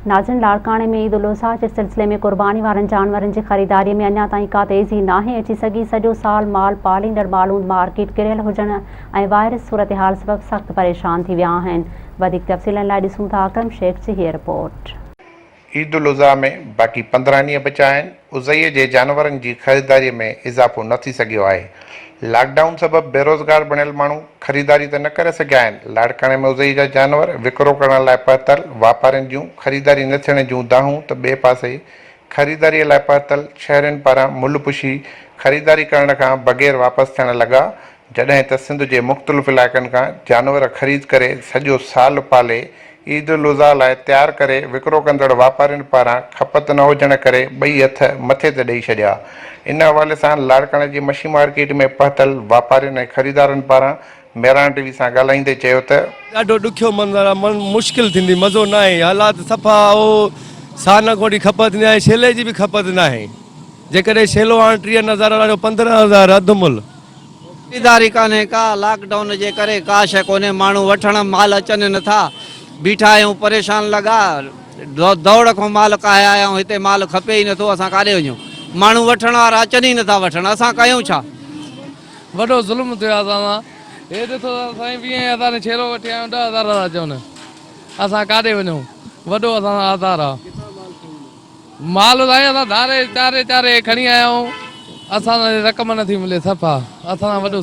नाज़रीन, लाड़काणे में ईद उल अज़हा के सिलसिले में कुर्बानी वारनि जानवरनि जी ख़रीदारी में अञा ताईं का तेज़ी नाहे अची सघी। सॼो साल माल पालींदड़ माण्हू मार्केट किरियल हुजण ऐं वायरस सूरतहाल सबबि सख़्तु परेशान थी विया आहिनि। वधीक तफ़सीलनि लाइ ॾिसूं था अकरम शेख जी हीअ रिपोर्ट। ईद उल अज़हा में बाक़ी 15 ॾींहं बचा आहिनि। उज़ईअ जे जानवरनि जी ख़रीदारीअ में इज़ाफ़ो न थी सघियो आहे। लॉकडाउन सबबि बेरोज़गार बणियल माण्हू ख़रीदारी त न करे सघिया आहिनि। लाड़काणे में उज़ई जा जानवर विकिरो करण लाइ पहुतल वापारियुनि जूं ख़रीदारी न थियण जूं दाहूं त ॿिए पासे ख़रीदारीअ लाइ पहुतल शहरियुनि पारां मुल्ह पुछी ख़रीदारी करण खां बग़ैर वापसि थियण लॻा, जॾहिं त सिंध जे मुख़्तलिफ़ इलाइक़नि खां जानवर ख़रीद करे सॼो साल पाले ईद उल अज़हा लाइ तयारु करे विकिरो कंदड़ वापारियुनि पारां खपत न हुजण करे ॿई हथ मथे ते ॾेई छॾिया। इन हवाले सां लाड़काणे जी मछी मार्केट में पहुतल वापारियुनि ऐं ख़रीदारनि पारां मेरान टीवी सां ॻाल्हाईंदे चयो त ॾाढो ॾुखियो मंज़र आहे, मुश्किल थींदी, मज़ो न आहे, हालात सफ़ा हो साल कोड़ी खपत न आहे, छेले जी बि खपत न आहे। जेकॾहिं छेलो हाणे 30,000 वारो 15,000 अधु मुल्ह। ख़रीदारी कान्हे का, लॉकडाउन जे करे का शइ कोन्हे, माण्हू वठण माल अचनि नथा, बीठा आहियूं परेशान लॻा, दौड़ खां माल काया आहियूं, हिते माल खपे ई नथो, असां काॾे वञूं, माण्हू वठण वारा अचनि ई नथा वठण, असां कयूं छा? वॾो ज़ुल्म थियो आहे असां सां। हे ॾिसो साईं 20,000 ने छेलो वठी आहियूं, 10,000 था चवनि, असां काॾे वञूं, वॾो असां आधार आहे। माल साईं असां धारे चारे खणी आया आहियूं, असां रक़म नथी मिले सफ़ा, असां वॾो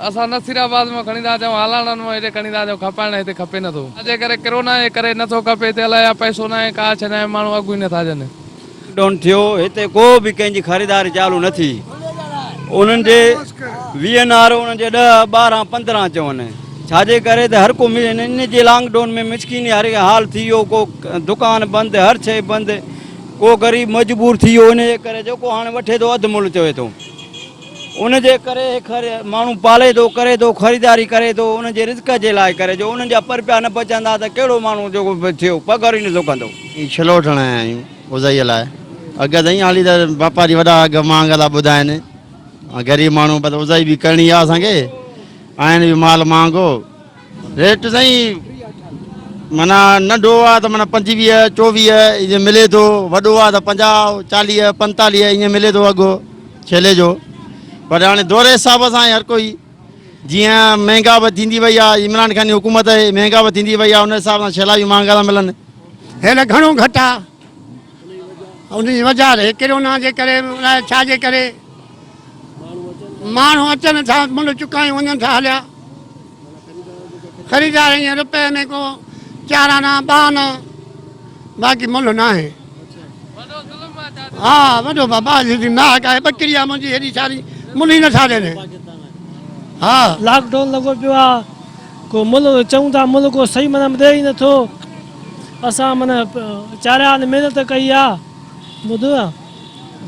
असां नसीराबाद में खणी था अचूं, हालाणनि में हिते खणी था अचूं, खपाइण हिते खपे नथो। जे करे कोरोना जे करे नथो खपे, हिते अलाए पैसो न आहे, का छॾाए माण्हू अघु ई नथा ॾियनि। लॉकडाउन थियो, हिते को बि कंहिंजी ख़रीदारी चालू न थी, उन्हनि जे VNR उन्हनि जे 10, 12, 15 चवनि, छाजे करे त हर को इन जे लॉकडाउन में मिसकिनी हर हाल थी वियो, को दुकान बंदि, हर शइ बंदि, को ग़रीब मजबूर थी वियो, इन जे करे जेको हाणे वठे थो अधु मुल्ह चवे थो, उन जे करे माण्हू पाले थो, करे थो, ख़रीदारी करे थो, उन जे रिस्क जे लाइ करे, जो उन्हनि जा पर पिया न बचंदा त कहिड़ो माण्हू जेको थियो पघार ई नथो कंदो। छेलो वठण आया आहियूं उज़ईअ लाइ, अघु ताईं हाली त वापारी वॾा अघु महांगा था ॿुधाइनि, ग़रीब माण्हू पर उज़ई बि करणी आहे असांखे, आहिनि बि माल महांगो, रेट साईं माना नंढो आहे त माना 25, 24 ईअं मिले थो, वॾो आहे त 50, 40, 45 ईअं मिले थो अघु छेले जो। पर हाणे दौरे हिसाब सां हर कोई जीअं महांगा बि थींदी वई आहे, इमरान ख़ान जी हुकूमत महांगा बि थींदी वई आहे, उन हिसाब सां छेला बि महांगा था मिलनि। हेॾे घणो घटि आहे, उनजी वजह कोरोना जे करे, छा जे करे माण्हू अचनि था, मुल्ह चुकायूं वञनि था हलिया, ख़रीदार हीअं रुपए में को 4 आना 2 आना, बाक़ी मुल्ह न आहे। हा वॾो बाबा जी नाहक आहे, ॿकरी आहे मुंहिंजी हेॾी सारी, मुल्ह ई नथा ॾियनि। हा लॉकडाउन लॻो पियो आहे, को मुल्ह चऊं था, मुल्ह को सही माना ॾे ई नथो, असां माना 4 आने महिनत कई आहे, ॿुधो आहे,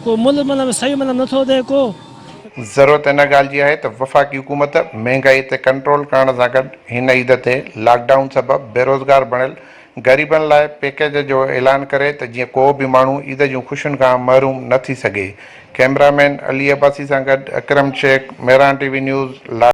को मुल्ह माना सही माना नथो ॾे को। ज़रूरत इन ॻाल्हि जी आहे त वफ़ाक़ी हुकूमत महांगाई ते कंट्रोल करण सां गॾु हिन ईद ते लॉकडाउन सबबि बेरोज़गार बणियल ग़रीबनि लाइ पैकेज जो ऐलान करे त जीअं को बि माण्हू ईद जूं ख़ुशियुनि खां महरूम न थी सघे। कैमरामैन अली अब्बासी सां गॾु अकरम शेख, मेरान टीवी न्यूज़।